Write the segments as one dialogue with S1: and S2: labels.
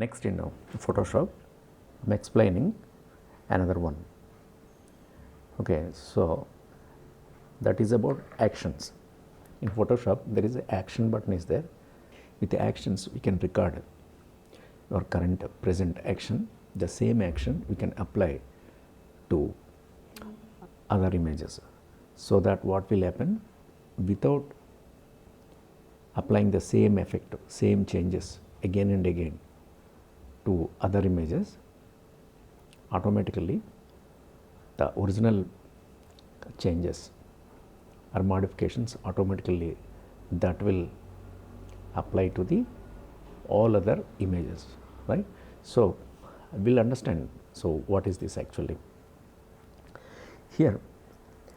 S1: Next in Photoshop, I am explaining another one. Okay, so that is about actions. In Photoshop, there is an action button is there. With the actions, we can record your current present action. The same action we can apply to other images, so that what will happen, without applying the same effect, same changes again and again to other images, automatically the original changes or modifications automatically that will apply to the all other images, right. So, we will understand. So, what is this actually? Here,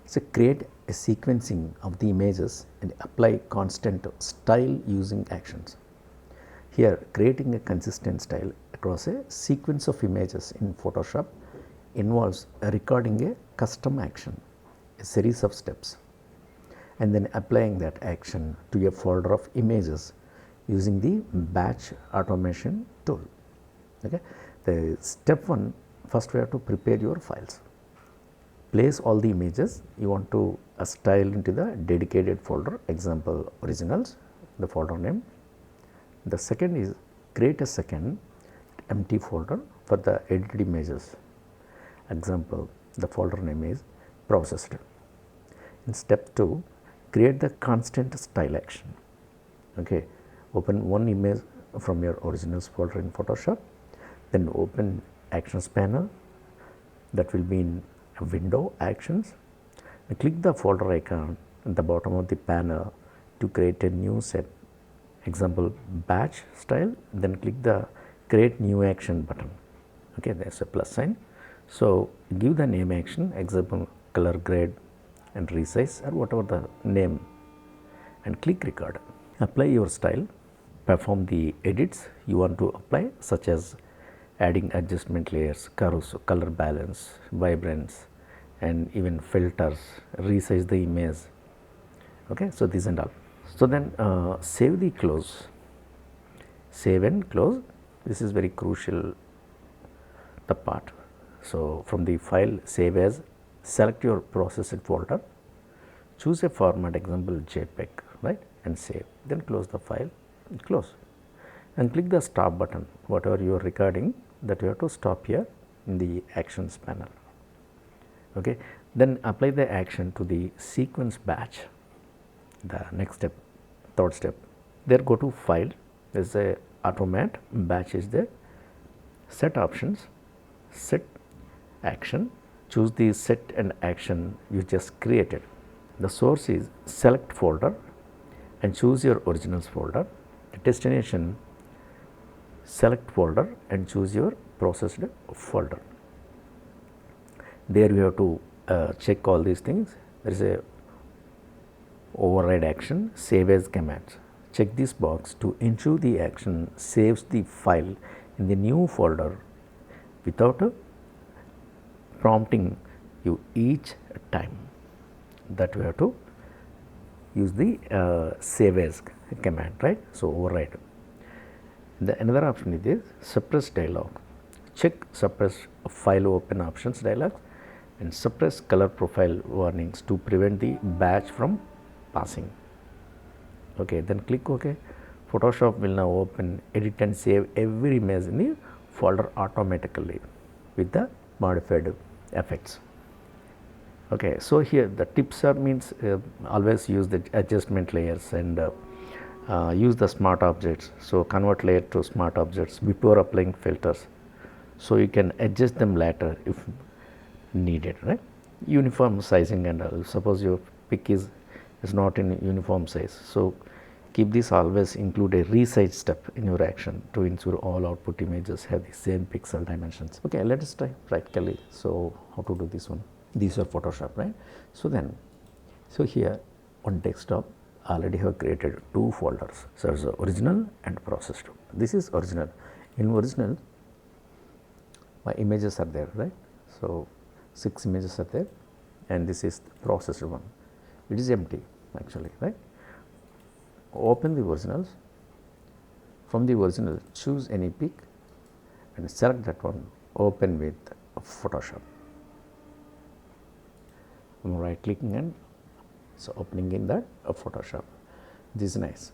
S1: so create a sequencing of the images and apply constant style using actions. Here, creating a consistent style across a sequence of images in Photoshop involves recording a custom action, a series of steps, and then applying that action to a folder of images using the batch automation tool. Okay. The step 1, first we have to prepare your files. Place all the images you want to style into the dedicated folder, example originals, the folder name. The second is create a second empty folder for the edited images, example the folder name is processed. In step 2, create the constant style action. Okay. Open one image from your originals folder in Photoshop, then open actions panel, that will be in a window actions, and click the folder icon at the bottom of the panel to create a new set, example batch style, then click the create new action button. Okay, there is a plus sign. So, give the name action, example color grade and resize or whatever the name, and click record. Apply your style, perform the edits you want to apply, such as adding adjustment layers, curves, color balance, vibrance, and even filters, resize the image. Okay, so this and all. So then save the close, save and close. This is very crucial, the part. So from the file save as, select your processed folder, choose a format, example JPEG, right, and save. Then close the file, close, and click the stop button. Whatever you are recording, that you have to stop here in the actions panel. Okay. Then apply the action to the sequence batch. The next step, third step, there go to file, there is a automate, batch is there, set options, set action, choose the set and action you just created. The source is select folder and choose your originals folder. The destination, select folder and choose your processed folder. There you have to check all these things. There is a override action, save as commands. Check this box to ensure the action saves the file in the new folder without prompting you each time. That we have to use the save as command, right. So, override. The another option is this suppress dialog. Check suppress file open options dialog and suppress color profile warnings to prevent the batch from passing. Okay, then click OK. Photoshop will now open, edit and save every image in the folder automatically with the modified effects. Okay, so here the tips are means always use the adjustment layers and use the smart objects. So, convert layer to smart objects before applying filters. So, you can adjust them later if needed, right. Uniform sizing and all. Suppose your pic is not in uniform size. So, keep this always include a resize step in your action to ensure all output images have the same pixel dimensions. Okay, let us try practically. So, how to do this one? These are Photoshop, right. So, then, so here on desktop already have created 2 folders. So, there is original and processed. This is original. In original, my images are there, right. So, 6 images are there and this is the processed one. It is empty actually, right. Open the originals. From the original, choose any pic and select that one, open with Photoshop. I am right clicking and so opening in that Photoshop. This is nice.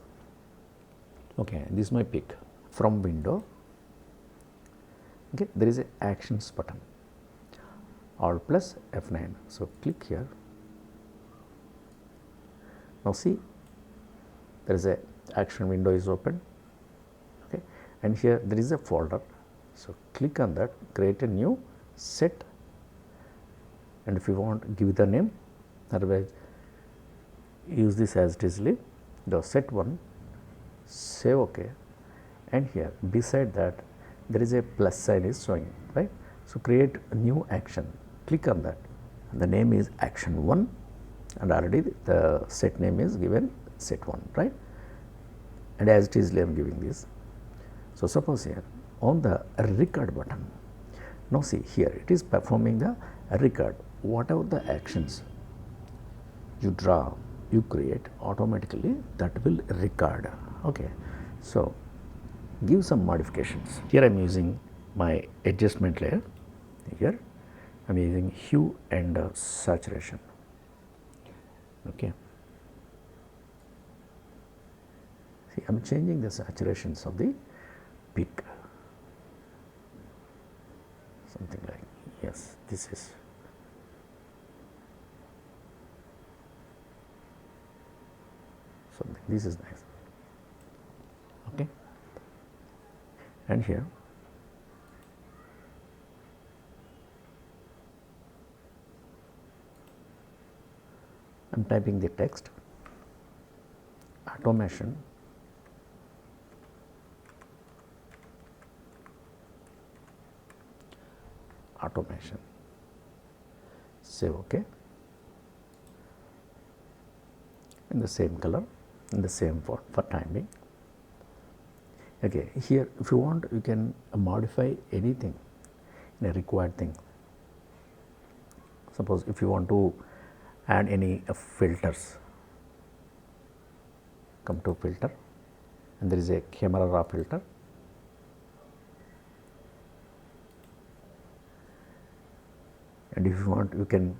S1: Okay, this is my pick. From window, okay, there is a actions button, Alt plus F9. So click here. Now see, there is a action window is open, okay, and here there is a folder. So click on that, create a new set, and if you want, give the name, otherwise use this as it is, the set one, save OK, and here beside that there is a plus sign is showing, right. So create a new action, click on that, the name is action 1, and already the set name is given set 1, right, and as it is I am giving this. So suppose here on the record button, now see here it is performing the record, whatever the actions you draw, you create, automatically that will record. Okay, so give some modifications. Here I am using my adjustment layer. Here I am using hue and saturation. Okay, see I am changing the saturations of the peak, something like, yes, this is something, this is nice. Okay, and here I am typing the text, automation, save OK, in the same color, in the same font for time being. Okay, here if you want, you can modify anything in a required thing. Suppose if you want to add any filters, come to filter, and there is a camera raw filter, and if you want, you can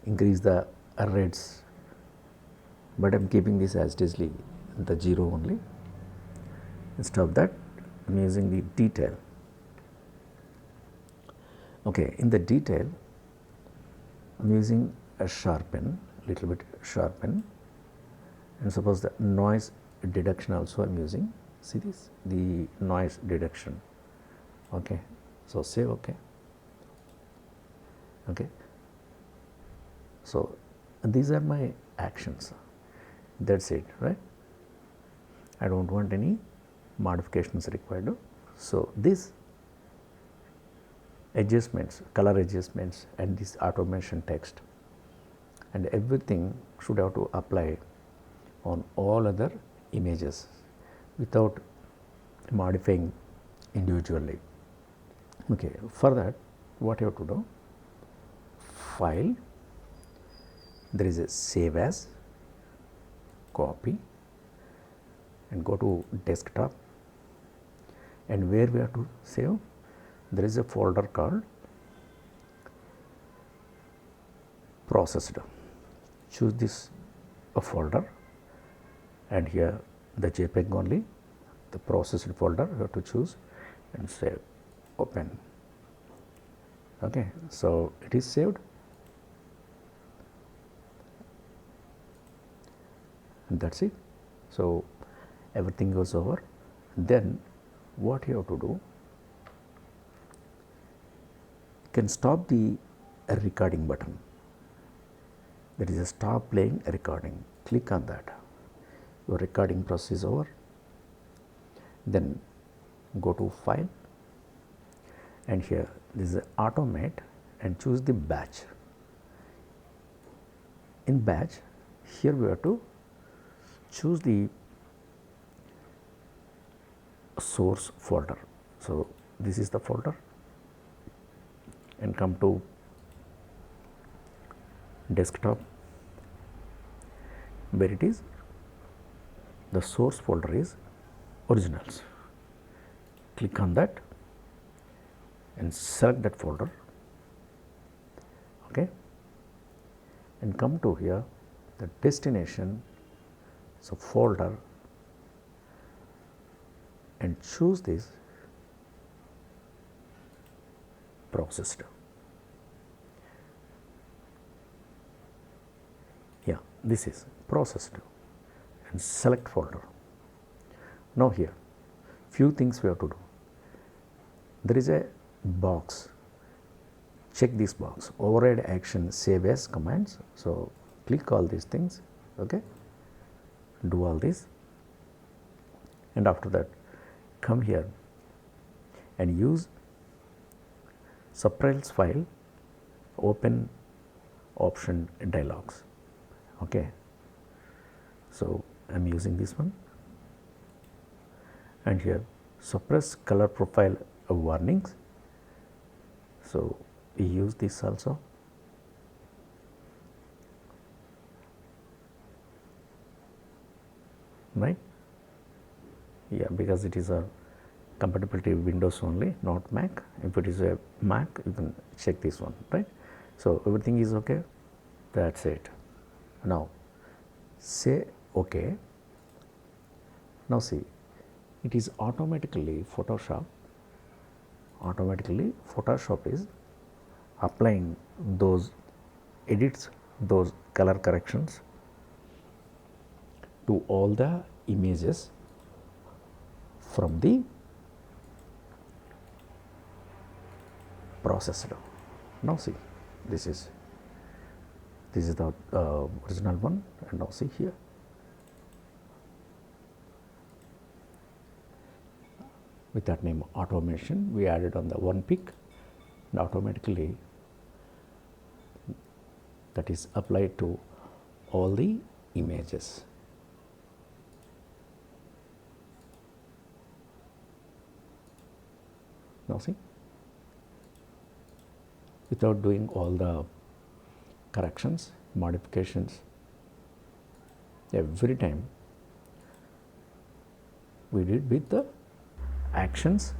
S1: increase the reds, but I am keeping this as it is, the 0 only. Instead of that, I am using the detail. Okay, in the detail, I am using a sharpen, little bit sharpen, and suppose the noise deduction also I am using. See this, the noise deduction. Okay, so save OK. Okay, so these are my actions. That's it, right? I don't want any modifications required. So this adjustments, color adjustments, and this automation text, and everything should have to apply on all other images without modifying individually. Okay, for that what you have to do, file, there is a save as, copy, and go to desktop, and where we have to save, there is a folder called processed. Choose this folder, and here the JPEG only, the processed folder you have to choose and save, open. Okay, so it is saved, and that's it. So everything goes over. Then what you have to do, you can stop the recording button. There is a stop playing recording. Click on that. Your recording process is over. Then go to file, and here this is automate, and choose the batch. In batch, here we have to choose the source folder. So this is the folder, and come to desktop, where it is, the source folder is originals. Click on that, and select that folder, okay, and come to here the destination, so folder, and choose this processed. Yeah, this is processed, and select folder. Now here few things we have to do. There is a box, check this box, override action save as commands. So click all these things, okay, do all this, and after that come here and use subfiles file, open option dialogs, okay. So I am using this one, and here suppress color profile warnings. So we use this also, right? Yeah, because it is a compatibility Windows only, not Mac. If it is a Mac, you can check this one, right? So everything is okay. That's it. Now say okay. Now see, it is automatically Photoshop is applying those edits, those color corrections to all the images from the processed. Now see, this is the original one, and now see here. With that name automation, we added on the one pick, and automatically that is applied to all the images. Now see, without doing all the corrections, modifications, every time we did with the actions